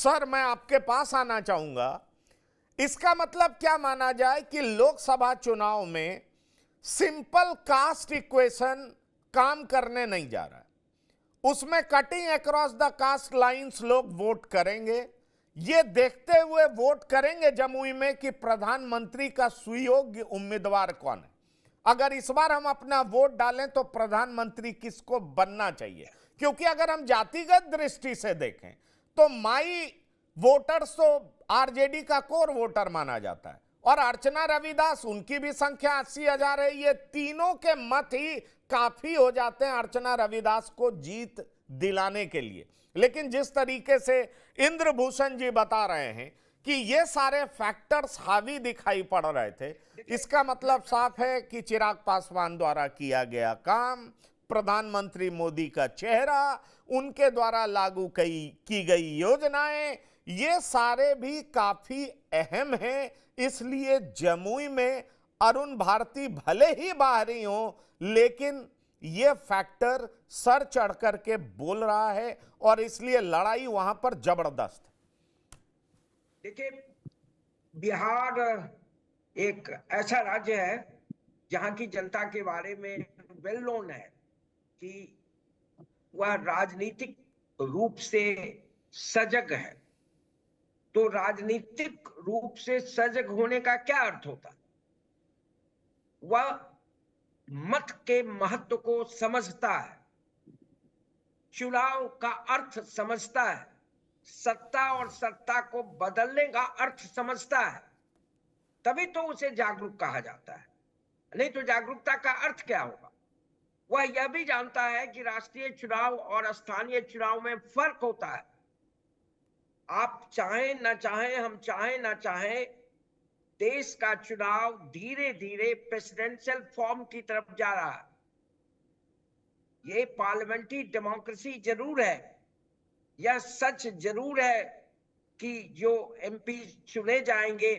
Sir मैं आपके पास आना चाहूंगा। इसका मतलब क्या माना जाए कि लोकसभा चुनाव में सिंपल कास्ट इक्वेशन काम करने नहीं जा रहा है, उसमें cutting across the caste lines लोग वोट करेंगे। ये देखते हुए वोट करेंगे जमुई में कि प्रधानमंत्री का सुयोग्य उम्मीदवार कौन है। अगर इस बार हम अपना वोट डालें तो प्रधानमंत्री किसको बनना चाहिए, क्योंकि अगर हम जातिगत दृष्टि से देखें तो माई वोटर्स तो आरजेडी का कोर वोटर माना जाता है, और अर्चना रविदास, उनकी भी संख्या 80,000 है। ये तीनों के मत ही काफी हो जाते हैं अर्चना रविदास को जीत दिलाने के लिए। लेकिन जिस तरीके से इंद्रभूषण जी बता रहे हैं कि ये सारे फैक्टर्स हावी दिखाई पड़ रहे थे, इसका मतलब साफ है कि चिराग पासवान द्वारा किया गया काम, प्रधानमंत्री मोदी का चेहरा, उनके द्वारा लागू की गई योजनाएं, ये सारे भी काफी अहम हैं। इसलिए जमुई में अरुण भारती भले ही बाहरी हो, लेकिन ये फैक्टर सर चढ़ करके बोल रहा है, और इसलिए लड़ाई वहां पर जबरदस्त है। देखिए, बिहार एक ऐसा राज्य है जहां की जनता के बारे में वेल नोन है कि वह राजनीतिक रूप से सजग है। तो राजनीतिक रूप से सजग होने का क्या अर्थ होता है? वह मत के महत्व को समझता है, चुनाव का अर्थ समझता है, सत्ता और सत्ता को बदलने का अर्थ समझता है, तभी तो उसे जागरूक कहा जाता है। नहीं तो जागरूकता का अर्थ क्या होगा? वह यह भी जानता है कि राष्ट्रीय चुनाव और स्थानीय चुनाव में फर्क होता है। आप चाहें ना चाहें, हम चाहें ना चाहें, देश का चुनाव धीरे धीरे प्रेसिडेंशियल फॉर्म की तरफ जा रहा है। ये पार्लियामेंट्री डेमोक्रेसी जरूर है, यह सच जरूर है कि जो एमपी चुने जाएंगे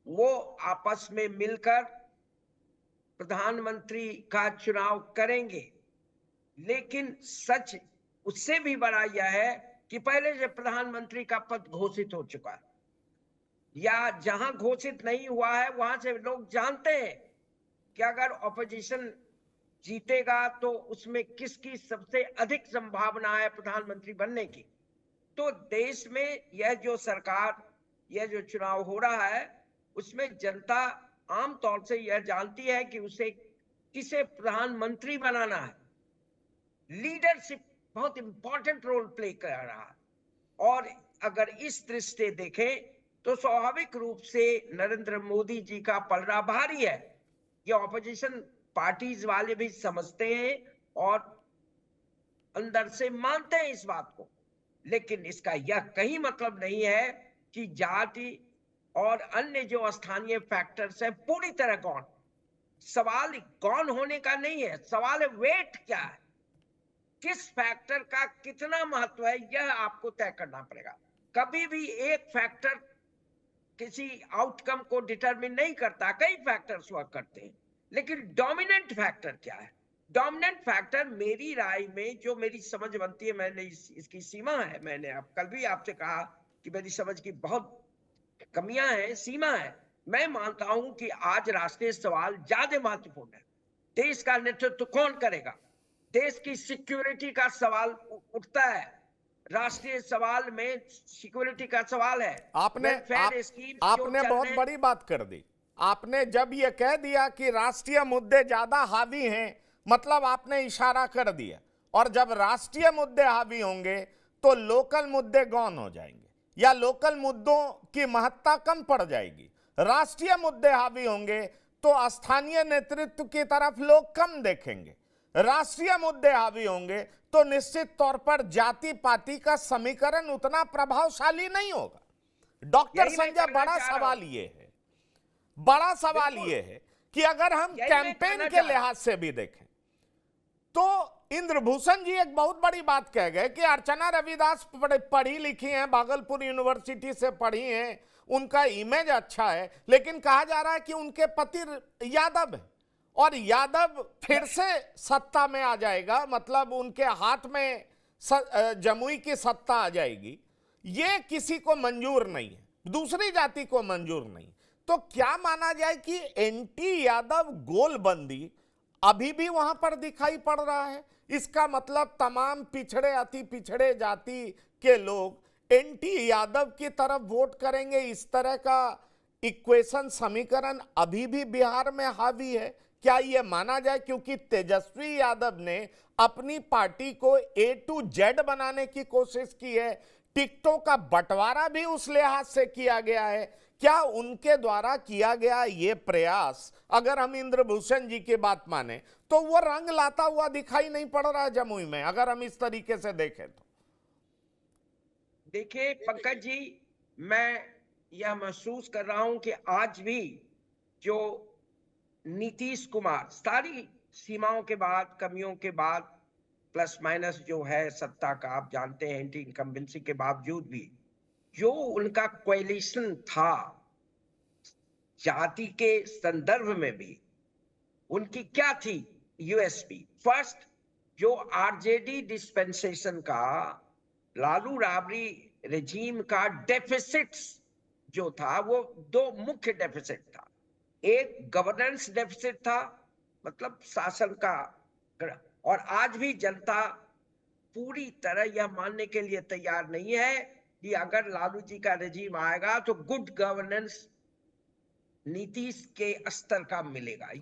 वो आपस में मिलकर प्रधानमंत्री का चुनाव करेंगे। लेकिन सच उससे भी बड़ा यह है कि पहले से प्रधानमंत्री का पद घोषित हो चुका है, या जहां घोषित नहीं हुआ है वहां से लोग जानते हैं कि अगर ऑपोजिशन जीतेगा तो उसमें किसकी सबसे अधिक संभावना है प्रधानमंत्री बनने की। तो देश में यह जो सरकार, यह जो चुनाव हो रहा है, उसमें जनता आमतौर से यह जानती है कि उसे किसे प्रधानमंत्री बनाना है। लीडरशिप बहुत इंपॉर्टेंट रोल प्ले कर रहा है, और अगर इस दृष्टि से देखें तो स्वाभाविक रूप से नरेंद्र मोदी जी का पलड़ा भारी है। ये ऑपोजिशन पार्टीज वाले भी समझते हैं और अंदर से मानते हैं इस बात को। लेकिन इसका यह कहीं मतलब नहीं है कि जाति और अन्य जो स्थानीय फैक्टर्स है पूरी तरह गौण। सवाल गौण होने का नहीं है, सवाल है वेट क्या है, किस फैक्टर का कितना महत्व है, यह आपको तय करना पड़ेगा। कभी भी एक फैक्टर किसी आउटकम को डिटरमिन नहीं करता, कई फैक्टर्स वर्क करते हैं। लेकिन डोमिनेंट फैक्टर क्या है? डोमिनेंट फैक्टर मेरी राय में, जो मेरी समझ बनती है, मैंने इसकी सीमा है, मैंने कल भी आपसे कहा कि मेरी समझ की बहुत कमियां हैं, सीमा है। मैं मानता हूं कि आज राष्ट्रीय सवाल ज्यादा महत्वपूर्ण है। देश का नेतृत्व कौन करेगा, देश की सिक्योरिटी का सवाल उठता है। राष्ट्रीय सवाल में सिक्योरिटी का सवाल है। आपने बहुत बड़ी बात कर दी। आपने जब ये कह दिया कि राष्ट्रीय मुद्दे ज्यादा हावी हैं, मतलब आपने इशारा कर दिया, और जब राष्ट्रीय मुद्दे हावी होंगे तो लोकल मुद्दे गौण हो जाएंगे, या लोकल मुद्दों की महत्ता कम पड़ जाएगी। राष्ट्रीय मुद्दे हावी होंगे तो स्थानीय नेतृत्व की तरफ लोग कम देखेंगे। राष्ट्रीय मुद्दे हावी होंगे तो निश्चित तौर पर जाति पाति का समीकरण उतना प्रभावशाली नहीं होगा। डॉक्टर संजय, बड़ा सवाल ये है कि अगर हम कैंपेन के लिहाज से भी देखें तो इंद्रभूषण जी एक बहुत बड़ी बात कह गए कि अर्चना रविदास पढ़ी लिखी हैं, भागलपुर यूनिवर्सिटी से पढ़ी हैं, उनका इमेज अच्छा है, लेकिन कहा जा रहा है कि उनके पति यादव है और यादव फिर से सत्ता में आ जाएगा, मतलब उनके हाथ में जमुई की सत्ता आ जाएगी। ये किसी को मंजूर नहीं है, दूसरी जाति को मंजूर नहीं। तो क्या माना जाए कि एंटी यादव गोलबंदी अभी भी वहां पर दिखाई पड़ रहा है? इसका मतलब तमाम पिछड़े अति पिछड़े जाति के लोग एंटी यादव की तरफ वोट करेंगे, इस तरह का इक्वेशन समीकरण अभी भी बिहार में हावी है? क्या यह माना जाए? क्योंकि तेजस्वी यादव ने अपनी पार्टी को A to Z बनाने की कोशिश की है, टिकटों का बंटवारा भी उस लिहाज से किया गया है। क्या उनके द्वारा किया गया ये प्रयास, अगर हम इंद्रभूषण जी की बात माने, तो वो रंग लाता हुआ दिखाई नहीं पड़ रहा है जमुई में, अगर हम इस तरीके से देखें तो? देखिए पंकज जी, मैं यह महसूस कर रहा हूं कि आज भी जो नीतीश कुमार सारी सीमाओं के बाद, कमियों के बाद, प्लस माइनस जो है सत्ता का, आप जानते हैं, एंटी इनकम्बेंसी के बावजूद भी जो उनका कोएलिशन था जाति के संदर्भ में भी, उनकी क्या थी यूएसपी? फर्स्ट, जो आरजेडी डिस्पेंसेशन का, लालू राबड़ी रेजीम का डेफिसिट्स जो था, वो दो मुख्य डेफिसिट था। एक गवर्नेंस डेफिसिट था, मतलब शासन का, और आज भी जनता पूरी तरह यह मानने के लिए तैयार नहीं है कि अगर लालू जी का रेजीम आएगा तो गुड गवर्नेंस नीतीश के स्तर का मिलेगा।